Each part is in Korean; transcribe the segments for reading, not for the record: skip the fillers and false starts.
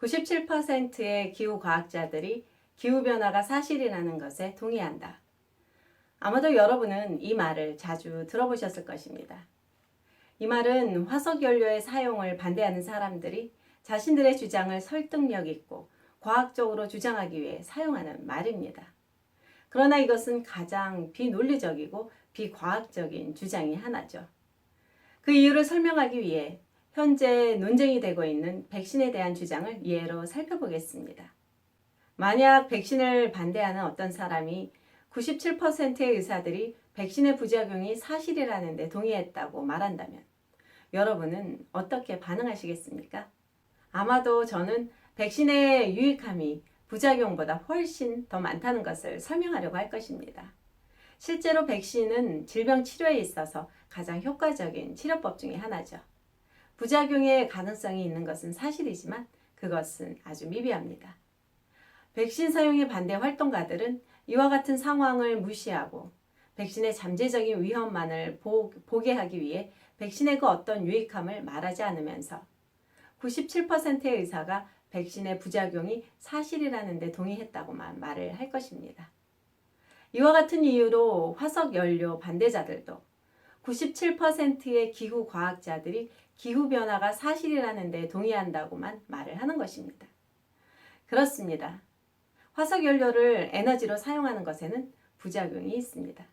97%의 기후과학자들이 기후변화가 사실이라는 것에 동의한다. 아마도 여러분은 이 말을 자주 들어보셨을 것입니다. 이 말은 화석연료의 사용을 반대하는 사람들이 자신들의 주장을 설득력 있고 과학적으로 주장하기 위해 사용하는 말입니다. 그러나 이것은 가장 비논리적이고 비과학적인 주장이 하나죠. 그 이유를 설명하기 위해 현재 논쟁이 되고 있는 백신에 대한 주장을 예로 살펴보겠습니다. 만약 백신을 반대하는 어떤 사람이 97%의 의사들이 백신의 부작용이 사실이라는 데 동의했다고 말한다면 여러분은 어떻게 반응하시겠습니까? 아마도 저는 백신의 유익함이 부작용보다 훨씬 더 많다는 것을 설명하려고 할 것입니다. 실제로 백신은 질병 치료에 있어서 가장 효과적인 치료법 중에 하나죠. 부작용의 가능성이 있는 것은 사실이지만 그것은 아주 미비합니다. 백신 사용에 반대 활동가들은 이와 같은 상황을 무시하고 백신의 잠재적인 위험만을 보게 하기 위해 백신의 그 어떤 유익함을 말하지 않으면서 97%의 의사가 백신의 부작용이 사실이라는 데 동의했다고만 말을 할 것입니다. 이와 같은 이유로 화석연료 반대자들도 97%의 기후과학자들이 기후변화가 사실이라는 데 동의한다고만 말을 하는 것입니다. 그렇습니다. 화석연료를 에너지로 사용하는 것에는 부작용이 있습니다.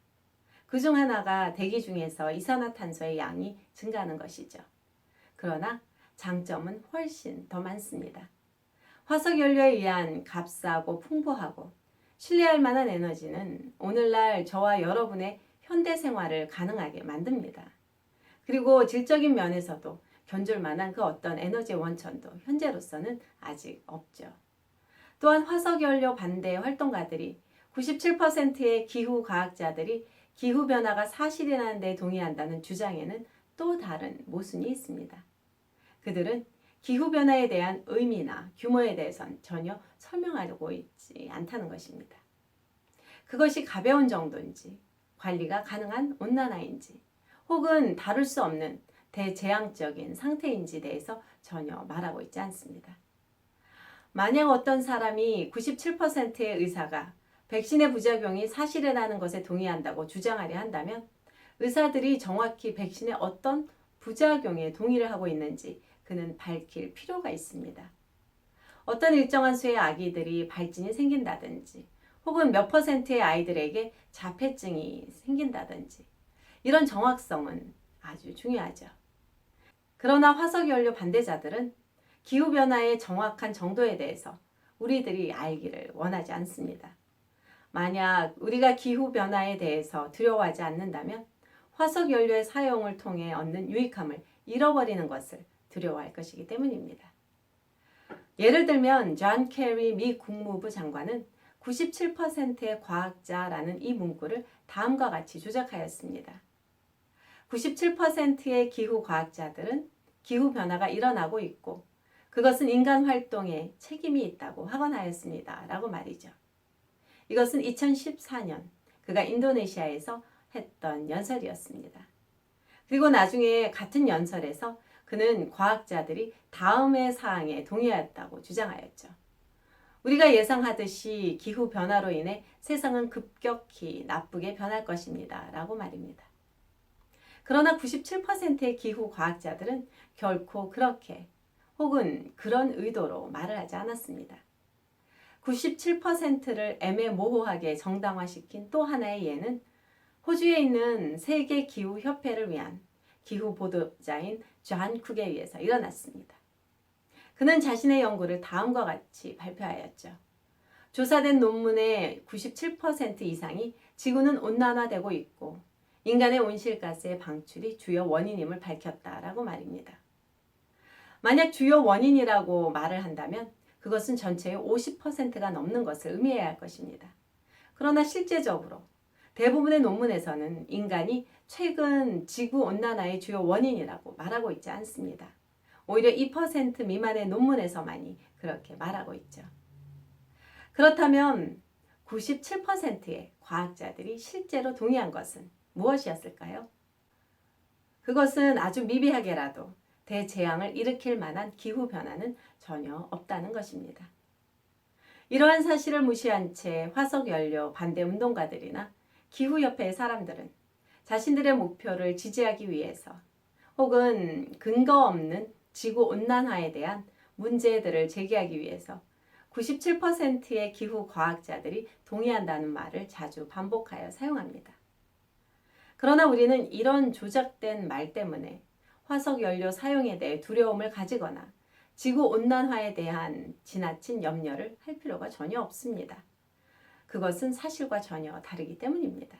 그중 하나가 대기 중에서 이산화탄소의 양이 증가하는 것이죠. 그러나 장점은 훨씬 더 많습니다. 화석연료에 의한 값싸고 풍부하고 신뢰할 만한 에너지는 오늘날 저와 여러분의 현대 생활을 가능하게 만듭니다. 그리고 질적인 면에서도 견줄 만한 그 어떤 에너지 원천도 현재로서는 아직 없죠. 또한 화석연료 반대 활동가들이 97%의 기후과학자들이 기후변화가 사실이라는 데 동의한다는 주장에는 또 다른 모순이 있습니다. 그들은 기후변화에 대한 의미나 규모에 대해선 전혀 설명하고 있지 않다는 것입니다. 그것이 가벼운 정도인지, 관리가 가능한 온난화인지, 혹은 다룰 수 없는 대재앙적인 상태인지 대해서 전혀 말하고 있지 않습니다. 만약 어떤 사람이 97%의 의사가 백신의 부작용이 사실이라는 것에 동의한다고 주장하려 한다면 의사들이 정확히 백신의 어떤 부작용에 동의를 하고 있는지 그는 밝힐 필요가 있습니다. 어떤 일정한 수의 아기들이 발진이 생긴다든지 혹은 몇 %의 아이들에게 자폐증이 생긴다든지 이런 정확성은 아주 중요하죠. 그러나 화석연료 반대자들은 기후변화의 정확한 정도에 대해서 우리들이 알기를 원하지 않습니다. 만약 우리가 기후변화에 대해서 두려워하지 않는다면 화석연료의 사용을 통해 얻는 유익함을 잃어버리는 것을 두려워할 것이기 때문입니다. 예를 들면 존 케리 미 국무부 장관은 97%의 과학자라는 이 문구를 다음과 같이 조작하였습니다. 97%의 기후과학자들은 기후변화가 일어나고 있고 그것은 인간 활동에 책임이 있다고 확언하였습니다. 라고 말이죠. 이것은 2014년 그가 인도네시아에서 했던 연설이었습니다. 그리고 나중에 같은 연설에서 그는 과학자들이 다음의 사항에 동의하였다고 주장하였죠. 우리가 예상하듯이 기후변화로 인해 세상은 급격히 나쁘게 변할 것입니다. 라고 말입니다. 그러나 97%의 기후과학자들은 결코 그렇게 혹은 그런 의도로 말을 하지 않았습니다. 97%를 애매모호하게 정당화시킨 또 하나의 예는 호주에 있는 세계기후협회를 위한 기후보도자인 존 쿡에 의해서 일어났습니다. 그는 자신의 연구를 다음과 같이 발표하였죠. 조사된 논문의 97% 이상이 지구는 온난화되고 있고 인간의 온실가스의 방출이 주요 원인임을 밝혔다라고 말입니다. 만약 주요 원인이라고 말을 한다면 그것은 전체의 50%가 넘는 것을 의미해야 할 것입니다. 그러나 실제적으로 대부분의 논문에서는 인간이 최근 지구온난화의 주요 원인이라고 말하고 있지 않습니다. 오히려 2% 미만의 논문에서만이 그렇게 말하고 있죠. 그렇다면 97%의 과학자들이 실제로 동의한 것은 무엇이었을까요? 그것은 아주 미비하게라도 대재앙을 일으킬 만한 기후변화는 전혀 없다는 것입니다. 이러한 사실을 무시한 채 화석연료 반대 운동가들이나 기후협회의 사람들은 자신들의 목표를 지지하기 위해서 혹은 근거 없는 지구온난화에 대한 문제들을 제기하기 위해서 97%의 기후과학자들이 동의한다는 말을 자주 반복하여 사용합니다. 그러나 우리는 이런 조작된 말 때문에 화석연료 사용에 대해 두려움을 가지거나 지구온난화에 대한 지나친 염려를 할 필요가 전혀 없습니다. 그것은 사실과 전혀 다르기 때문입니다.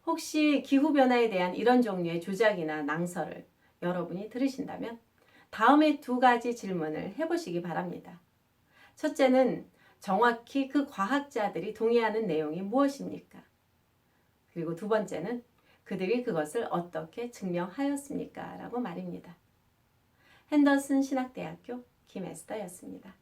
혹시 기후변화에 대한 이런 종류의 조작이나 낭설을 여러분이 들으신다면 다음에 두 가지 질문을 해보시기 바랍니다. 첫째는 정확히 그 과학자들이 동의하는 내용이 무엇입니까? 그리고 두 번째는 그들이 그것을 어떻게 증명하였습니까? 라고 말입니다. 핸더슨 신학대학교 김에스더였습니다.